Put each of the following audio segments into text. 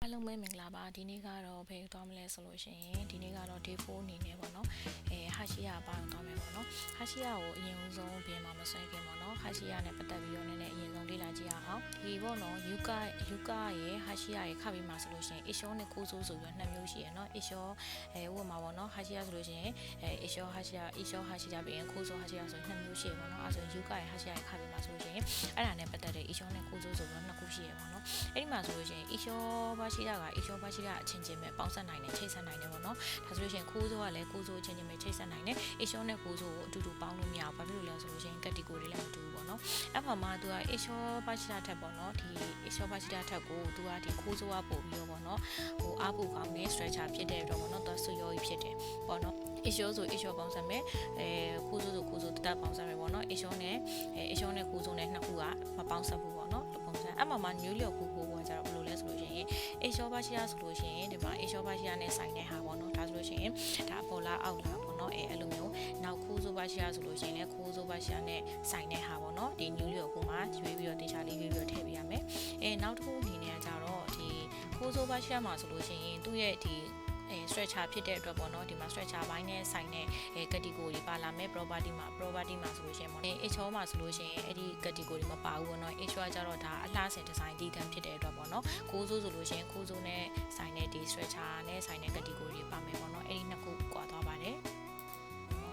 အားလုံးပဲမင်္ဂလာပါဒီနေ့ကတော့ဘယ်သွားမလဲဆိုလို့ရှိရင်ဒီနေ့ကတော့ day 4အနေနဲ့ပေါ့နော်ဟာရှိယာပေါင်းသွားမယ်ပေါ့နော်ဟာရှိယာကိုအရင်ဆုံးဘယ်မှာမဆွဲခင်ပေါ့နော်ဟာရှိယာနဲ့ပတ်သက်ပြီးတော့နည်းနည်းအရင်ဆုံးလေ့လာကြည့်အောင်ဒီပေါ့နော်ယူကာရဲ့ဟာရှိယာရဲ့ခပ်ပြီးမှဆိုလို့ရှိရင်အရှောနဲ့ကိုဆိုးဆိုပြီးတော့နှစ်မျိုးရှိရယ်နော်အရှောဟိုမှာပေါ့နော်ဟာရှိယာဆိုလို့ရှိရင်အရှောဟာရှိယာပြီးရင်ကိုဆိုးဟာရှိယာဆိုနှစ်မျိုးရှိရယ်ပေါ့နော်အဲဆိုယူကာရဲ့ဟာရှိယာရဲ့ခပ်ပြီးမှဆိုလို့ရှိရင်အဲ့ဒါနဲ့ပတ်သက်တဲ့အရှောနဲ့ကိုဆိုးဆိုပြီးတော့နှစ်ခုရှိရယ်ပေါ့နော်အဲ့ဒီမှာဆိုလို့ရှိရင်အရှောဘာရှိယာကအရှောဘာရှိယာအချင်းချင်းပဲပေါင်းစပ်နိုင်တယ်ချိတ်ဆက်နိုင်တယ်ပေါ့နော်ဒါဆိုလို့ရှိရင်ကိုဆိုးကလည်းကိုဆိုးအချင်းချင်းပဲချိတ်ဆက်နိုင်တယ်အရှောနဲ့ကိုဆိုးကိုအတူတူပေါင်းလို့မရဘူးဘာဖြစ်လို့လဲဆိုလို့ရှိရင် category လည်းမတူဘူးပေါ့နော်အဲ့မှာမှသူကအရှောဘာရှိယာထက်ပေါ့နော်ဒီအရှောဘာရှိယာထက်ကိုသူကဒီကိုဆိုးကပို့ပြီးတော့ပေါ့နော်ဟိုအားပို့ကောင်းတဲ့ structure ဖြစ်တဲ့တော့ပေါ့နော်သူကဆွရောကြီးဖြစ်တယ်ပေါ့နော်အရှောဆိုအရှောပေါင်းစပ်မယ်ကိုဆိုးဆိုကိုဆိုးတတ်ပေါင်းစပ်မယ်ပေါ့နော်အရှောနဲ့ကိုဆိုးနဲ့နှစ်ခုကမပေါင်းစပ်ဘူးပေါ့နော်ပုံစံအဲ့မှာညိုလျော်ကိုကကြတော့ဘယ်လိုလဲဆိုလို့ရှိရင်အရှောဘာရှိယာဆိုလို့ရှိရင်ဒီမှာအရှောဘာရှိယာနဲ့ဆိုင်တဲ့ဟာပေါ့နော်ဒါဆိုလို့ရှိရင်ဒါပေါ်လာအောက်လာပေါ့နော်အဲ့လိုမျိုးနောက်ခိုးဆိုဘာရှိယာဆိုလို့ရှိရင်လည်းခိုးဆိုဘာရှိယာနဲ့ဆိုင်တဲ့ဟာပေါ့နော်ဒီညိုလျော်ကိုမှရွေးပြီးတော့တေချာလေးရွေးပြီးတော့ထည့်ပေးရမယ်နောက်တစ်ခုအနေနဲ့ကြတော့ဒီခိုးဆိုဘာရှိယာမှာဆိုလို့ရှိရင်သူ့ရဲ့ဒီstructure ဖြစ်တဲ့အတွက်ပေါ့နော်ဒီမှာ structure ဘိုင်းနဲ့ဆိုင်တဲ့category ပါလာမယ် property မှာဆိုလို့ရှိရင်ပေါ့HO မှာဆိုလို့ရှိရင်အဲ့ဒီ category မပါဘူးပေါ့နော် HO ကကြတော့ဒါအလှဆင် design တည်တံဖြစ်တဲ့အတွက်ပေါ့နော်ကိုဆိုးဆိုလို့ရှိရင်ကိုဆိုးနဲ့ဆိုင်တဲ့ဒီ structure နဲ့ဆိုင်တဲ့ category ပါမယ်ပေါ့နော်အဲ့ဒီနှစ်ခုကွာသွားပါတယ်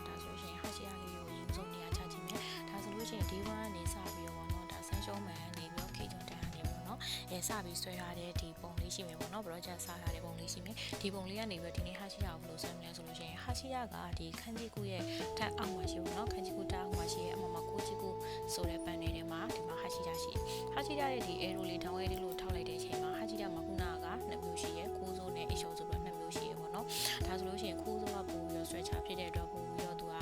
ဒါဆိုလို့ရှိရင်ဟာရှိယာလေးကိုရင်းစုံနေရာချကြည့်မယ်ဒါဆိုလို့ရှိရင် D1 ကနေစပြီးတော့ပေါ့နော်ဒါဆန်းရှုံးမှန်နေပြီးတော့ K ကျွန်းတန်းနေပြီးတော့နော်စပြီးဆွဲထားတဲ့ဒီပုံလေးရှိမယ်ပေါ့နော် project စထားတဲ့ပုံလေးရှိမယ်ဒီပုံလေးကနေပြီးတော့ဒီနေ့ဟာရှိယာကိုဘယ်လိုဆွဲမလဲဆိုလို့ရှိရင်ဟာရှိယာကဒီခန်းကြီးကူရဲ့ထက်အောက်မှာရှိပေါ့နော်ခန်းကြီးကူတက်အောက်မှာရှိရဲ့အမှမှာကိုကြီးကူဆိုတဲ့ပန်တွေမှာဒီမှာဟာရှိယာရှိဟာရှိယာရဲ့ဒီ arrow လေးထောင်းရဲလေးလို့ထောက်လိုက်တဲ့အချိန်မှာဟာရှိယာမှာခုနကနှစ်မျိုးရှိရဲ့ကိုးစိုးနဲ့အရှုံးဆိုပြီးနှစ်မျိုးရှိရဲ့ပေါ့နော်ဒါဆိုလို့ရှိရင်ကိုးစိုးကပို့ပြီးတော့ structure ဖြစ်တဲ့အတွက်ပို့ပြီးတော့သူက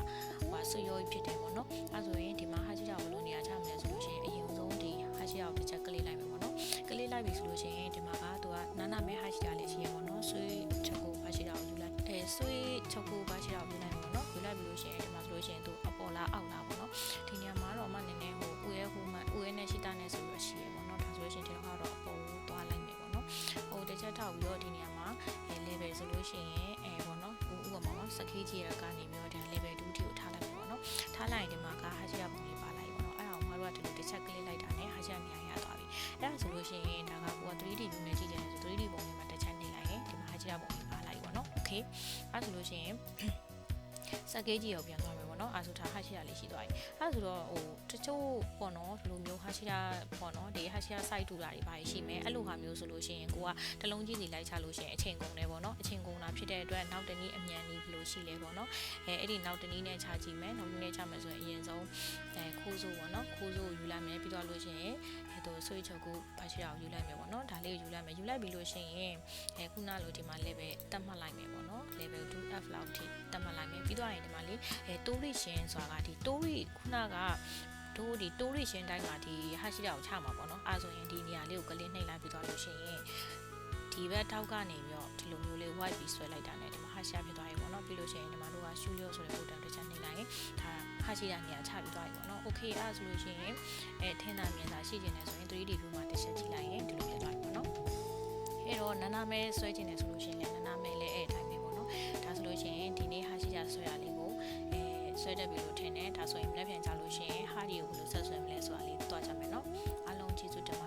ဆွေရောဖြစ်တယ်ပေါ့နော်အဲဆိုရင်ဒီမှာဟာရှိယာကိုဘယ်လိုနေရာချမလဲဆိုလို့ရှိရင်အရင်ဆုံးဒီဟာရှိယာကိုတစ်ချက်ကလေးလိုက်မယ်ပေါ့နော်ကလေးလိုက်ပြီဆိုလို့ရှိရင်ဒီမှာကသူကနာနာမဲဟာရှိယာလေးရှိရပေါ့နော်ဆွေချက်ကိုဟာရှိယာကိုယူလိုက်ဆွေချက်ကိုဟာရှိယာကိုယူလိုက်ပေါ့နော်ယူလိုက်ပြီလို့ရှိရင်ဒီမှာဆိုလို့ရှိရင်သူအပေါ်လားအောက်လားပေါ့နော်ဒီနေရာမှာတော့မှနည်းနည်းဟိုဦးရဲနဲ့ရှိတာနဲ့ဆိုပြီးရှိရပေါ့နော်ဒါဆိုလို့ရှိရင်ဒီတော့ကတော့အပေါ်ကိုသွားလိုက်မယ်ပေါ့နော်ဟိုတစ်ချက်ထောက်ပြီးတော့ဒီနေရာမှာlevel ဆိုလို့ရှိရင်ပေါ့နော်ဥပမာမှာစကေးကြီးရကနေပြီးတော့ဒီ level 2ထိကိုထားလိုက်မယ်ပေါ့နော်ထားလိုက်ရင်ဒီမှာကဟာရှိယာပုံလေးပါလိုက်ပေါ့နော်အဲ့ဒါကိုမတို့ကဒီလိုတစ်ချက်ကလေးလိုက်တာနဲ့ဟာရှိယာနေရာရသွားပြီအဲ့ဒါဆိုလို့ရှိရင်ဒါကကိုက 3D view နဲ့ကြည့်ကြတယ်ဆို 3D ပုံလေးမှာတစ်ချက်နေလိုက်ရင်ဒီမှာဟာရှိယာပုံလေးပါလိုက်ပေါ့နော် okay အဲ့ဆိုလို့ရှိရင်စကေးကြီးရောပြန်သွားမယ်ပေါ့နော်အဲ့ဆိုဒါဟာရှိယာလေးရှိသွားပြီအဲ့ဆိုတော့ဟိုတချို့ပေါ့နော်ဒီလိုမျိုးဟာရှိယာပေါ့နော်ဒီဟာရှိယာ site တူတာတွေပါရှိမယ်အဲ့လိုဟာမျိုးဆိုလို့ရှိရင်ကိုကတလုံးကြီးစီလိုက်ချလို့ရှိရင်အချိန်ကုန်တယ်ပေါ့နော်အချိန်ကုန်တာဖြစ်တဲ့အတွက်နောက်တနည်းအမြန်နည်းဘယ်လိုရှိလဲပေါ့နော်အဲ့ဒီနောက်တနည်းနဲ့ချကြည့်မယ်နောက်တနည်းနဲ့ချမယ်ဆိုရင်အရင်ဆုံးခိုးစိုးပေါ့နော်ခိုးစိုးကိုယူလိုက်မယ်ပြီးတော့လို့ရှိရင်ဆွေးချုပ်ကိုဟာရှိယာကိုယူလိုက်မယ်ပေါ့နော်ဒါလေးကိုယူလိုက်မယ်ယူလိုက်ပြီးလို့ရှိရင်ခုနလိုဒီမှာ level တတ်မှတ်လိုက်မယ်ပေါ့နော် level 2F လောက်ထိတတ်မှတ်လိုက်မယ်ပြီးတော့ရင်ဒီမှာလေတိုးရီရှင်းဆိုတာကဒီတိုးရီခုနကတို့ဒီတိုးရီရှင်းတိုင်းမှာဒီဟာရှိယာကိုချမှာပေါ့နော်အဲဆိုရင်ဒီနေရာလေးကိုကလင်းနှိပ်လိုက်ပြီးတော့လို့ရှိရင်ဒီဘက်ထောက်ကနေပြီးတော့ဒီလိုမျိုးလေး white ပြီးဆွဲလိုက်တာနဲ့ဒီမှာဟာရှိယာဖြစ်သွားပြီပေါ့နော်ပြီးလို့ရှိရင်ဒီမှာတို့ကရှူလျော့ဆိုတဲ့ button တစ်ချက်နှိပ်လိုက်ရင်ဒါဟာရှိယာနေရာချပြီးသွားပြီပေါ့နော် okay အဲဆိုလို့ရှိရင်ထင်းတာမြင်တာရှိနေတယ်ဆိုရင် 3D view မှာတစ်ချက်ကြည့်လိုက်ရင်ဒီလိုဖြစ်သွားပြီပေါ့နော်အဲ့တော့နာနာမဲဆွဲခြင်းနေဆိုလို့ရှိရင်လည်းနာနာမဲလည်းအဲ့အတိုင်းပဲပေါ့နော်ဒါဆိုလို့ရှိရင်ဒီနေ့ဟာရှိယာဆွဲရလေးကိုဆွဲတက်ပြီလို့ထင်တယ်ဒါဆိုရင်လက်ပြန်ချလို့ရှိရင်ဟာဒီကိုဘယ်လိုဆက်ဆွဲမလဲဆိုတာလေးတွားကြမယ်နော်အားလုံးကျေးဇူးတင်